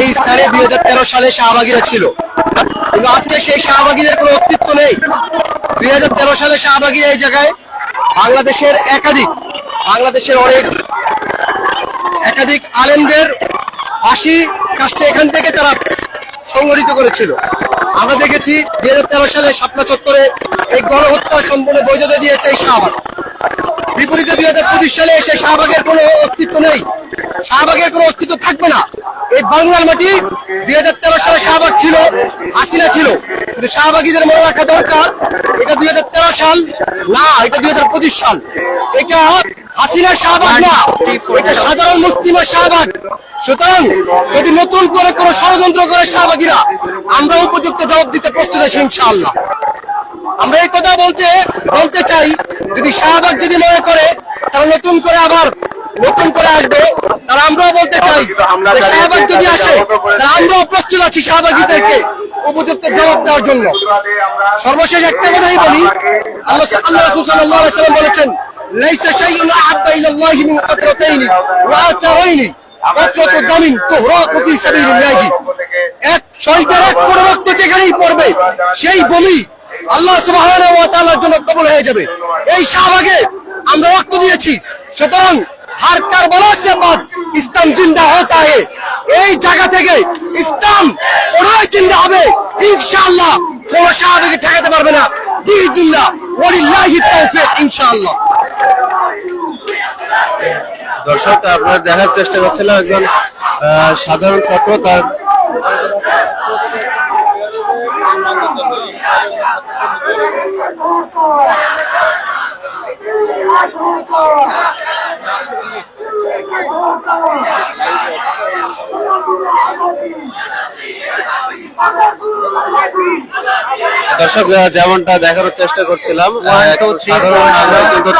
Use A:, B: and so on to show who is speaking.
A: এই স্থানে 2013 সালে শাহবাগীরা ছিল, কিন্তু আজকে সেই শাহবাগীদের কোনো অস্তিত্ব নেই। 2013 সালে শাহবাগীরা এই জায়গায় বাংলাদেশের একাধিক আলেমদের ফাঁসি কাজটা এখান থেকে তারা সংগঠিত করেছিল। আমরা দেখেছি 2013 সালে শাপলা চত্বরে এই গণহত্যা সম্পূর্ণ বৈধতা দিয়েছে এই শাহবাগ। বিপরীতে 2025 সালে এসে শাহবাগের কোনো অস্তিত্ব নেই, শাহবাগের কোনো অস্তিত্ব থাকবে না। এই বাংলার মাটি 2013 সালে শাহবাগ ছিল, হাসিনা ছিল, কিন্তু শাহবাগীদের মনে রাখা দরকার এটা 2013 সাল না, এটা 2025 সাল। এটা হাসিনার শাহবাগ না, এটা সাধারণ মুসলিমের শাহবাগ। সুতরাং যদি নতুন করে কোনো ষড়যন্ত্র করে শাহবাগীরা, আমরা উপযুক্ত জবাব দিতে প্রস্তুত আছি ইনশাআল্লাহ। আমরা এই কথা বলতে চাই, যদি শাহবাগ যদি মনে করে তারা নতুন করে আসবে, তারা আমরাও বলতে চাই শাহবাগ যদি আসে তারা আমরাও প্রস্তুত আছি শাহবাগীদেরকে উপযুক্ত জবাব দেওয়ার জন্য। সর্বশেষ একটা কথাই বলি, আল্লাহ রাসূল সাল্লাল্লাহু আলাইহি ওয়াসাল্লাম বলেছেন, লাইসা শাইউন আহাব্বা ইলাল্লাহি মিন কাতরাতাইনি ওয়া আসারাইনি কাতরাতু দামিন তুহরাকু ফি সাবিলিল্লাহ। এক শহীদের এক ফোঁটা রক্ত যেখানেই পড়বে সেই ভূমি আল্লাহ সুবহানাহু ওয়া তাআলার জন্য কবুল হয়ে যাবে। এই শাহবাগে আমরা রক্ত দিয়েছি, সুতরাং हर करबला से बाद इस्लाम जिंदा होता है। এই জায়গা থেকে ইসলাম পুনরায় জিন্দা হবে ইনশাআল্লাহ। কোন শাহবাগী ঠেকাতে পারবে না বিইজনিল্লাহ, ওয়ালিল্লাহি তাওফীক ইনশাআল্লাহ।
B: দর্শক, আপনারা দেখার চেষ্টা করছিলাম একজন সাধারণ ছাত্র তার দর্শক যেমনটা দেখানোর চেষ্টা করছিলাম, সাধারণ নাগরিক কিন্তু